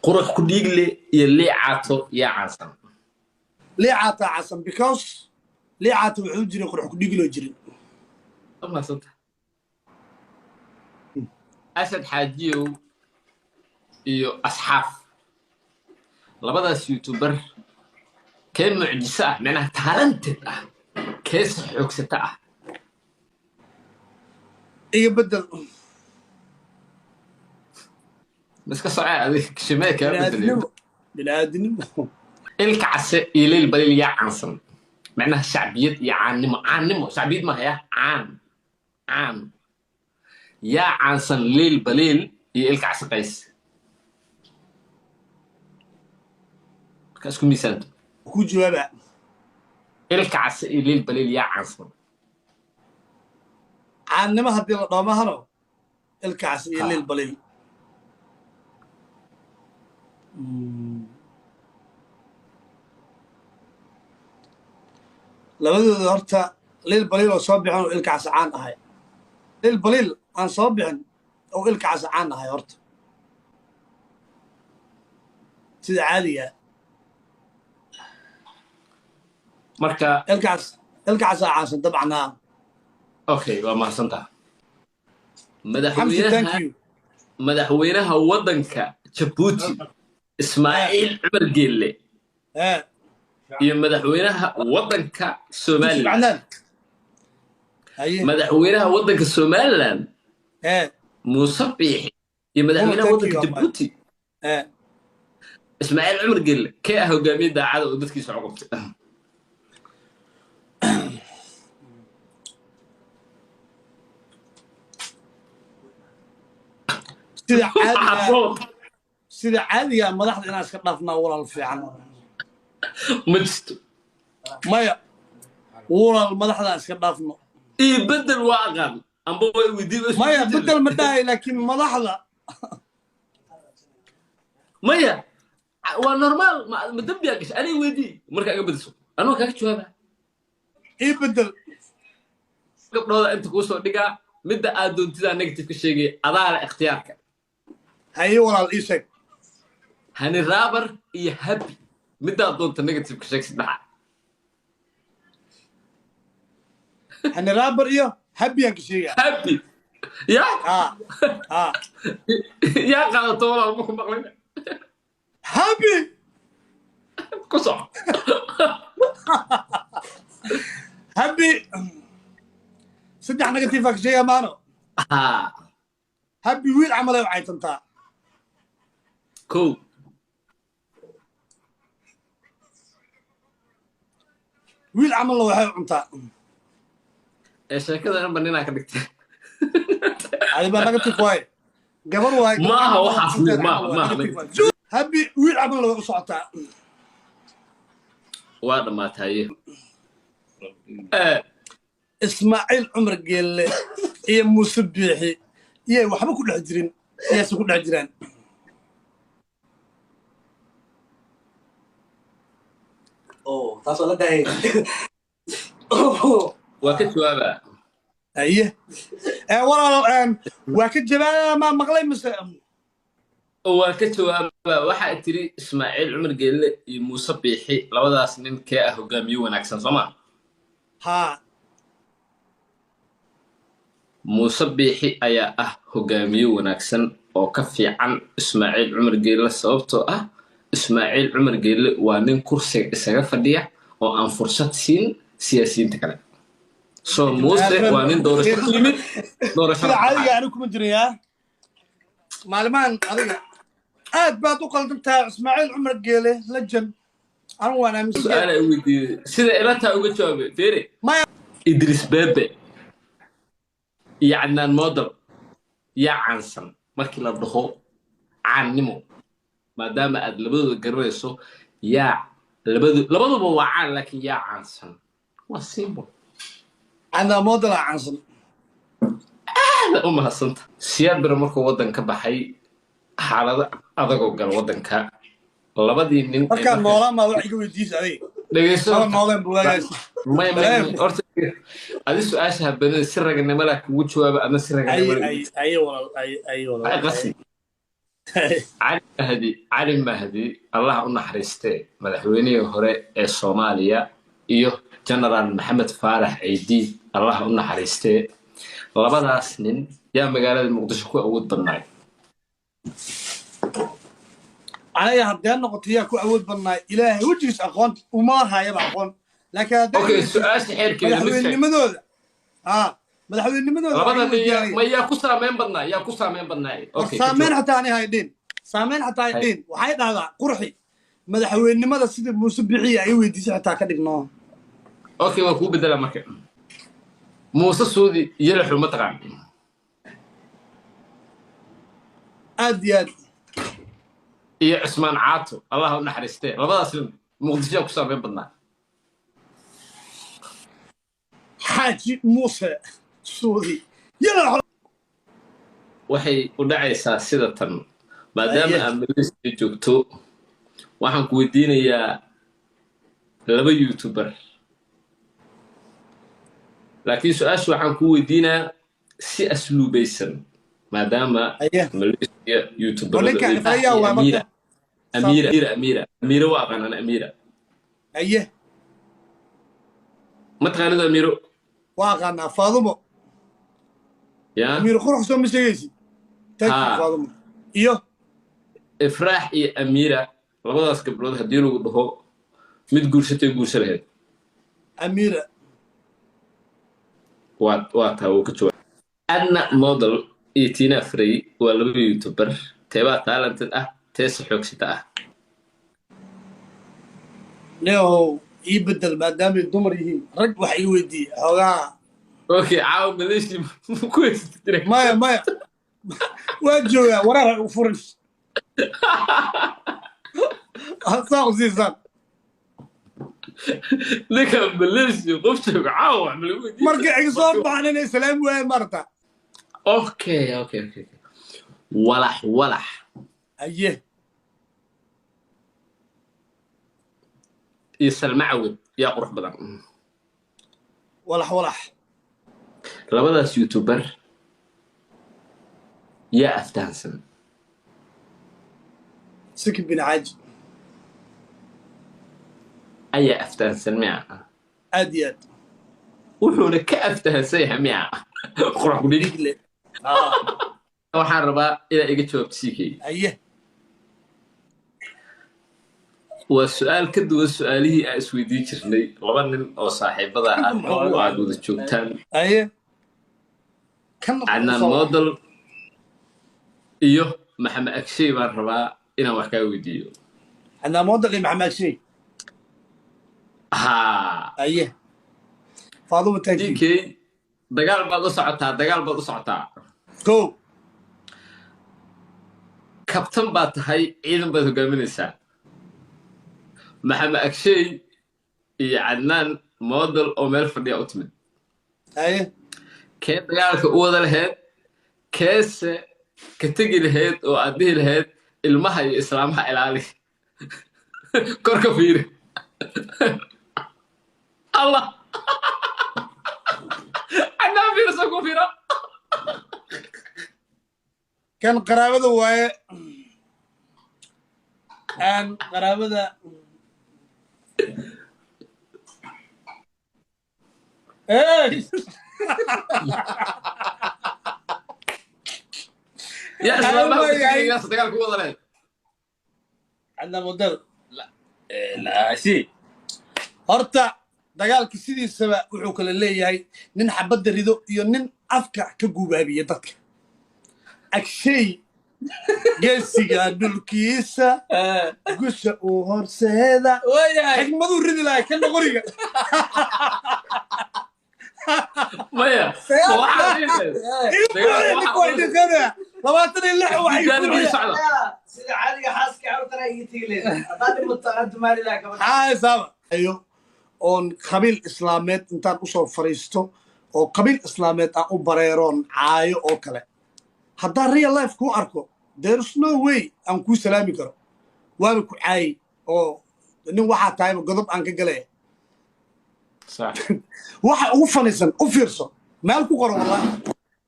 قروح كديقلي يلي عاتو يا عاصم ليه عاطا عاصم because ليه عاطا وحو جري قروح كديقلو جري ما صدق أسد حاجيو iyo asxaaf labadaas youtuber kee mucjiso ah macnaha talented ah kee xoogsata ah iyo bedel miska socay adig shimee ka bedel binaadinimo ilka case iyo leel balil yaa caansan macnaha shacbiyad iyo caannimo shacbiyad ma haya caan yaa caansan leel balil iyo ilka case qays كاسكو ميسانتو ku jawaaba الكعس إلى البليل يا عصر caannimo haddii la dhoomahano ilkaas iyo leel balil labadooda horta leel balil oo soo bixin oo ilkaas caan ahay leel balil aan soo bixin oo ilkaas caan ahay horta sida caadiga marka ilkaas caasan dabcan okay waa mahadsantaha xamsi thank you madaxweynaha waddanka Djibouti Ismaaciil Cumar Geelle iyo madaxweynaha waddanka Soomaaliland madaxweynaha waddanka Somaliland Muuse Biixi iyo madaxweynaha waddanka Djibouti Ismaaciil Cumar Geelle kee ah hogaamiye daacada oo dadkiisa caqabtay sida caadiga madaxda inaan iska dhaafnaa walaal fiican ma jirto maya walaal madaxda iska dhaafno iyo bedel waa aqaan amba way weydiin maya bedel ma dhahay laakiin madaxda maya waa normaal ma dambiya gash ani weydii marka iga badiso anoo kaga jawaaba iyo bedel gabdhooda inta ku soo dhigaa midda aad doontida negative ka sheegay adaala ikhtiyaarka haye walaal ii sheeg hani raabar iyo happy midda aad doonta negative ka sheeg saddexa hani raabar iyo happy aan ka sheegaa happy ya ya qaadato walaal ma ku maqlin happy ku soo happy saddex negative aan ka sheegaa maano happy wiil camal ay caytantaa kow wiil camalna waxay cuntaa sheekada dhanba ninaa ka dhigtay adibaa negative waaye gabar waaye maaha waxaas maaha happy wiil camalna way u socotaa waa dhammaataye Ismaaciil Cumar Geelle iyo Muuse Biixi iyo waxba ku dhex jirin iyase ku dhex jiraan taasoo la dhahay waa ka jawaaba aye walaal waa ka jawaaba ma maqlay mise waa ka jawaaba waxa tiri Ismaaciil Cumar Geelle iyo Muuse Biixi labadaas nin kee ah hogaamiye wanaagsan Soomaa Muuse Biixi ayaa ah hogaamiye wanaagsan oo ka fiican Ismaaciil Cumar Geelle sababtoo ah Ismaaciil Cumar Geelle waa nin kursiga isaga fadhiya oo aan fursad siin siyaasiyiinta kale soo Muuse waa nin doorasho ku yimid doorasho caadiga anigu kuma jirayaa maalmahan adiga aad baad u qaldantahay Ismaaciil Cumar Geelle legend anigu waan aaminsan su'aal ay weydiiyay sida ilata uga jawaabay feere Idris Bebe يعني الموديل يا عنسن markii la dhaho caannimo maadaama aad labadooda garanayso yaa labaduba waa caan laakiin yaa caansan waa simple ana model caansan aad u mahadsanta siyaad bir markuu waddan ka baxay xaalada adagoo gal waddanka labadii nin marka noolama wax iga weydiis aday dhageyso nooleen buugaas ما horta adi su'aasha habeen si raganimo la kugu jawaab ama si raganimo ay walaal qasi cali mahdi allah u naxariistee madaxweynihii hore ee soomaaliya iyo genaraal maxamed faarax ciidiid allah u naxariistee labadaas nin yaa magaalada muqdisho ku awood badnaay aniga haddee noqoto yaa ku awood badnaay ilaahay wejigiis aqoon uma hayaba aqoon laakiin okay su-aasha xeerkeeda madaxweynimadooda madaxweynimadooda labada nin ma yaa ku saameyn badnaay yaa ku saameyn badnaay okay saameyn xataa ani haydhin saameyn xataa haydhin waxay dhahdaa qurxi madaxweynimada sida muuse bixiya ay weydiisay xataa ka dhigno okay waa kuu bedela marka muuse suudi yalaxu ma taqaan aad iyo aad iyo cismaan caato allah u naxariistee labadaas nin muqdisho yaa ku saameyn badnaay xaaji muuse suudi yalaxu waxay u dhacaysaa sida tan maadaama aad malaysia joogto waxaan ku weydiinayaa laba youtuber laakiin su-aasha waxaan ku weydiinayaa si asluubaysan maadaama malaysia youtuberada أميرة واقعا أنا أميرة أيه ما تغاني ذا أميرة واقعا فاضمة يا أميرة خروح سوى مسيجيسي تاكي فاضمة إيوه إفراح إيه أميرة لابد أسكب لود هدينو قدهو ميد قرشتي قرشة لهد أميرة واتها وكتشوى أنا مودل إيتينا فري ولا يوتيوبر تبع تالنتد تيس حوكسيتا نيو يبدل مادام الدمر يهين رج وحي ودي هوغا اوكي عاود ليش كويس تدرك مايا وجهو يا وراه وفرش صاغ زيزان لك بلش قفشك عاود مرقع يصوب عننا سلام وين مرتا اوكي ولح أيه يسال معود يا قرح بدن ولح لبداس يوتيوبر يا أفتانسن سكن بن عاج أي أفتانسن معه أدياد وحونا كأفتانسيها معه قرح بدن waxaan rabaa inaad iga jawaabto CK aye waa su'aal ka duwan su'aalihii aan isweydiin jirnay laba nin oo saaxiibada ah oo aad wada joogtaan aye Adnan Model iyo Maxamed Akshay baan rabaa inaan wax kaa weydiiyo Adnan Model iyo Maxamed Akshay aye Faaduma tankii CK dagaal baad u socotaa go kabtan baad tahay ciidan baad hogaaminaysaa Maxamed Akshay iyo Adnan Model oo meel fadhiya u timid aye kee dagaalka u wada lahayd keese ka tegi lahayd oo aad dhihi lahayd ilmaha iyo islaamaha ilaali korka fiiri allah Adnan fiirsa ku fiira كان قرابته واي ان قرابته ايه يا اسلام يا صديق الكوره له عندنا موديل لا شيء horta dagaalka sidiisaba wuxuu kala leeyahay nin xabad rido iyo nin afka ka gubaabiya dadka Akshay geesiga dhulkiisa gusha uu horseeda xigmadu ridi lahay kan qoriga maya sida caadiga xaaska awtara iyo tiileen hadda mutaqad maali la ka ayo on qabiil islaameed intaan u soo fariisto oo qabiil islaameed aan u bareeroon caayo oo kale haddaan real life ku arko there is no way aan kuu salaami karo waana ku caayi oo nin waxaa tahayba godob aan ka galaya waxa ugu fanaysan u fiirso meel ku qoran wallahi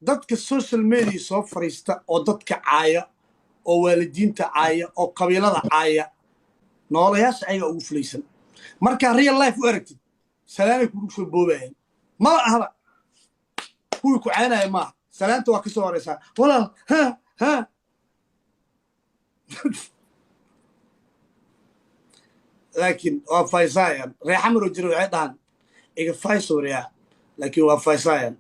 dadka social media soo fariista oo dadka caaya oo waalidiinta caaya oo qabiilada caaya noolayaasha ayaga ugu fulaysan markaa real life u aragtid salaanay kugu soo boobayeen maba ahba kuwii ku caynaya maaha salaanta waa ka soo horaysaa walaal ha laakiin waa faysaayan reexamaro jiro waxay dhahan iga faysoriyaa laakiin waa faysaayan